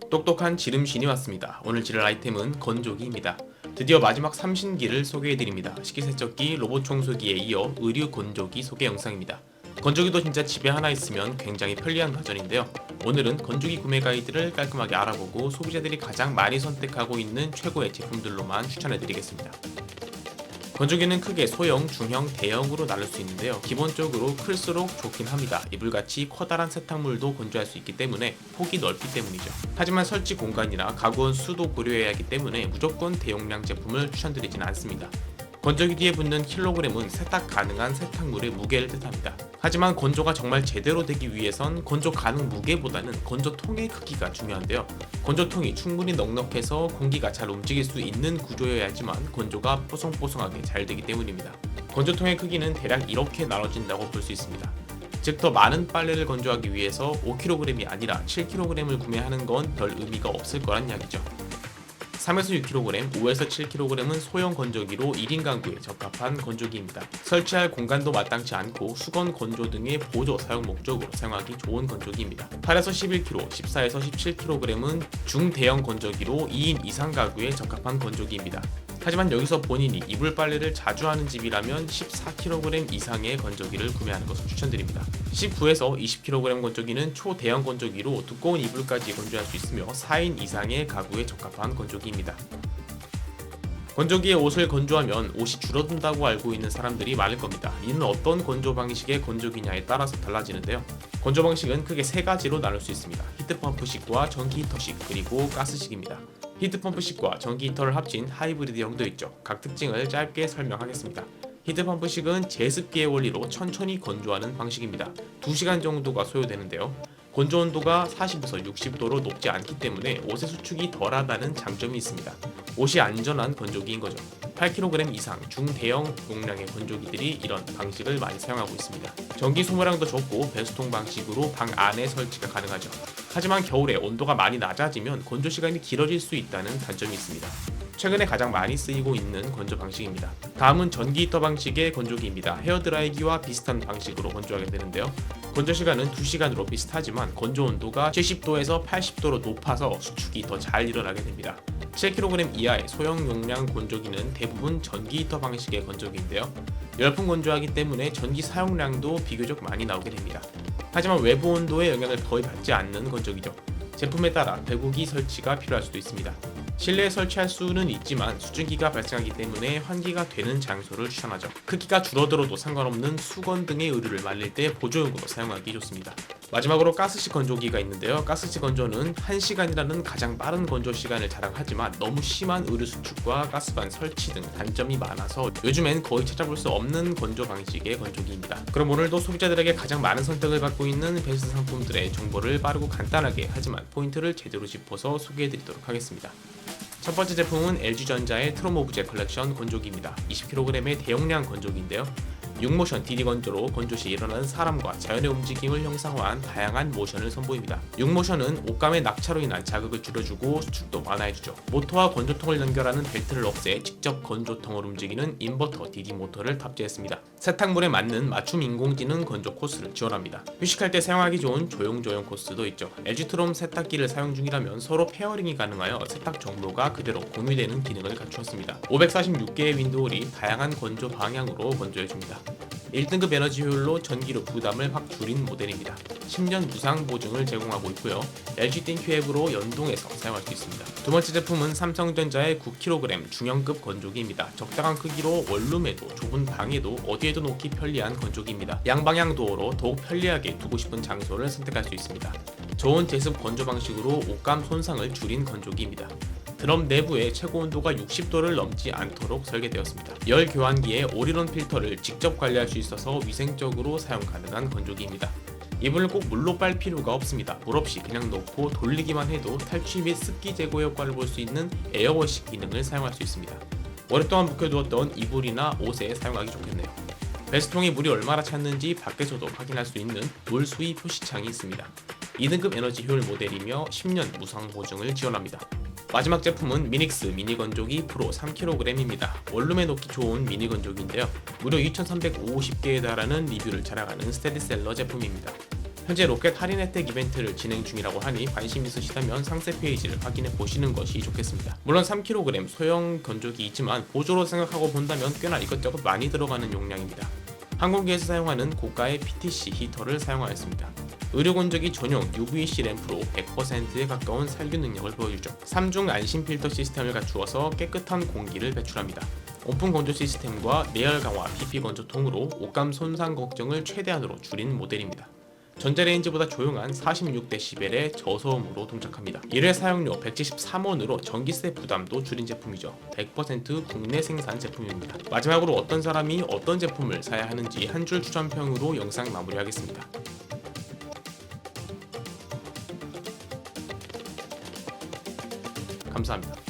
똑똑한 지름신이 왔습니다. 오늘 지를 아이템은 건조기입니다. 드디어 마지막 3신기를 소개해드립니다. 식기세척기, 로봇 청소기에 이어 의류 건조기 소개 영상입니다. 건조기도 진짜 집에 하나 있으면 굉장히 편리한 가전인데요. 오늘은 건조기 구매 가이드를 깔끔하게 알아보고 소비자들이 가장 많이 선택하고 있는 최고의 제품들로만 추천해드리겠습니다. 건조기는 크게 소형, 중형, 대형으로 나눌 수 있는데요. 기본적으로 클수록 좋긴 합니다. 이불같이 커다란 세탁물도 건조할 수 있기 때문에 폭이 넓기 때문이죠. 하지만 설치 공간이나 가구원 수도 고려해야 하기 때문에 무조건 대용량 제품을 추천드리진 않습니다. 건조기 뒤에 붙는 킬로그램은 세탁 가능한 세탁물의 무게를 뜻합니다. 하지만 건조가 정말 제대로 되기 위해선 건조 가능 무게보다는 건조통의 크기가 중요한데요. 건조통이 충분히 넉넉해서 공기가 잘 움직일 수 있는 구조여야지만 건조가 뽀송뽀송하게 잘 되기 때문입니다. 건조통의 크기는 대략 이렇게 나눠진다고 볼 수 있습니다. 즉 더 많은 빨래를 건조하기 위해서 5kg이 아니라 7kg을 구매하는 건 별 의미가 없을 거란 이야기죠. 3에서 6kg, 5에서 7kg은 소형 건조기로 1인 가구에 적합한 건조기입니다. 설치할 공간도 마땅치 않고 수건 건조 등의 보조 사용 목적으로 사용하기 좋은 건조기입니다. 8에서 11kg, 14에서 17kg은 중대형 건조기로 2인 이상 가구에 적합한 건조기입니다. 하지만 여기서 본인이 이불 빨래를 자주 하는 집이라면 14kg 이상의 건조기를 구매하는 것을 추천드립니다. 19에서 20kg 건조기는 초대형 건조기로 두꺼운 이불까지 건조할 수 있으며 4인 이상의 가구에 적합한 건조기입니다. 건조기에 옷을 건조하면 옷이 줄어든다고 알고 있는 사람들이 많을 겁니다. 이는 어떤 건조 방식의 건조기냐에 따라서 달라지는데요. 건조 방식은 크게 세 가지로 나눌 수 있습니다. 히트펌프식과 전기 히터식, 그리고 가스식입니다. 히트펌프식과 전기 히터를 합친 하이브리드형도 있죠. 각 특징을 짧게 설명하겠습니다. 히트펌프식은 제습기의 원리로 천천히 건조하는 방식입니다. 2시간 정도가 소요되는데요. 건조 온도가 40에서 60도로 높지 않기 때문에 옷의 수축이 덜하다는 장점이 있습니다. 옷이 안전한 건조기인 거죠. 8kg 이상 중대형 용량의 건조기들이 이런 방식을 많이 사용하고 있습니다. 전기 소모량도 적고 배수통 방식으로 방 안에 설치가 가능하죠. 하지만 겨울에 온도가 많이 낮아지면 건조 시간이 길어질 수 있다는 단점이 있습니다. 최근에 가장 많이 쓰이고 있는 건조 방식입니다. 다음은 전기 히터 방식의 건조기입니다. 헤어드라이기와 비슷한 방식으로 건조하게 되는데요. 건조 시간은 2시간으로 비슷하지만 건조 온도가 70도에서 80도로 높아서 수축이 더 잘 일어나게 됩니다. 7kg 이하의 소형 용량 건조기는 대부분 전기 히터 방식의 건조기인데요. 열풍 건조하기 때문에 전기 사용량도 비교적 많이 나오게 됩니다. 하지만 외부 온도의 영향을 거의 받지 않는 건조기죠. 제품에 따라 배구기 설치가 필요할 수도 있습니다. 실내에 설치할 수는 있지만 수증기가 발생하기 때문에 환기가 되는 장소를 추천하죠. 크기가 줄어들어도 상관없는 수건 등의 의류를 말릴 때 보조용으로 사용하기 좋습니다. 마지막으로 가스식 건조기가 있는데요. 가스식 건조는 1시간이라는 가장 빠른 건조 시간을 자랑하지만 너무 심한 의류 수축과 가스관 설치 등 단점이 많아서 요즘엔 거의 찾아볼 수 없는 건조 방식의 건조기입니다. 그럼 오늘도 소비자들에게 가장 많은 선택을 받고 있는 베스트 상품들의 정보를 빠르고 간단하게 하지만 포인트를 제대로 짚어서 소개해드리도록 하겠습니다. 첫 번째 제품은 LG전자의 트롬오브제 컬렉션 건조기입니다. 20kg의 대용량 건조기인데요. 6모션 DD 건조로 건조 시 일어나는 사람과 자연의 움직임을 형상화한 다양한 모션을 선보입니다. 6모션은 옷감의 낙차로 인한 자극을 줄여주고 수축도 완화해주죠. 모터와 건조통을 연결하는 벨트를 없애 직접 건조통을 움직이는 인버터 DD 모터를 탑재했습니다. 세탁물에 맞는 맞춤 인공지능 건조 코스를 지원합니다. 휴식할 때 사용하기 좋은 조용조용 코스도 있죠. LG트롬 세탁기를 사용 중이라면 서로 페어링이 가능하여 세탁 정보가 그대로 공유되는 기능을 갖추었습니다. 546개의 윈도우홀이 다양한 건조 방향으로 건조해줍니다. 1등급 에너지 효율로 전기료 부담을 확 줄인 모델입니다. 10년 무상 보증을 제공하고 있고요. LG 띵큐 앱으로 연동해서 사용할 수 있습니다. 두 번째 제품은 삼성전자의 9kg 중형급 건조기입니다. 적당한 크기로 원룸에도 좁은 방에도 어디에도 놓기 편리한 건조기입니다. 양방향 도어로 더욱 편리하게 두고 싶은 장소를 선택할 수 있습니다. 저온 제습 건조 방식으로 옷감 손상을 줄인 건조기입니다. 드럼 내부에 최고 온도가 60도를 넘지 않도록 설계되었습니다. 열 교환기에 올인원 필터를 직접 관리할 수 있어서 위생적으로 사용 가능한 건조기입니다. 이불을 꼭 물로 빨 필요가 없습니다. 물 없이 그냥 넣고 돌리기만 해도 탈취 및 습기 제거 효과를 볼 수 있는 에어워시 기능을 사용할 수 있습니다. 오랫동안 묵혀두었던 이불이나 옷에 사용하기 좋겠네요. 배수통에 물이 얼마나 찼는지 밖에서도 확인할 수 있는 물 수위 표시창이 있습니다. 2등급 에너지 효율 모델이며 10년 무상 보증을 지원합니다. 마지막 제품은 미닉스 미니 건조기 프로 3kg입니다. 원룸에 놓기 좋은 미니 건조기인데요. 무려 2,350개에 달하는 리뷰를 자랑하는 스테디셀러 제품입니다. 현재 로켓 할인 혜택 이벤트를 진행 중이라고 하니 관심 있으시다면 상세 페이지를 확인해 보시는 것이 좋겠습니다. 물론 3kg 소형 건조기이지만 보조로 생각하고 본다면 꽤나 이것저것 많이 들어가는 용량입니다. 항공기에서 사용하는 고가의 PTC 히터를 사용하였습니다. 의료 건조기 전용 UVC 램프로 100%에 가까운 살균 능력을 보여주죠. 3중 안심 필터 시스템을 갖추어서 깨끗한 공기를 배출합니다. 온풍 건조 시스템과 내열 강화 PP 건조통으로 옷감 손상 걱정을 최대한으로 줄인 모델입니다. 전자레인지보다 조용한 46dB의 저소음으로 동작합니다. 1회 사용료 173원으로 전기세 부담도 줄인 제품이죠. 100% 국내 생산 제품입니다. 마지막으로 어떤 사람이 어떤 제품을 사야 하는지 한 줄 추천평으로 영상 마무리하겠습니다. 감사합니다.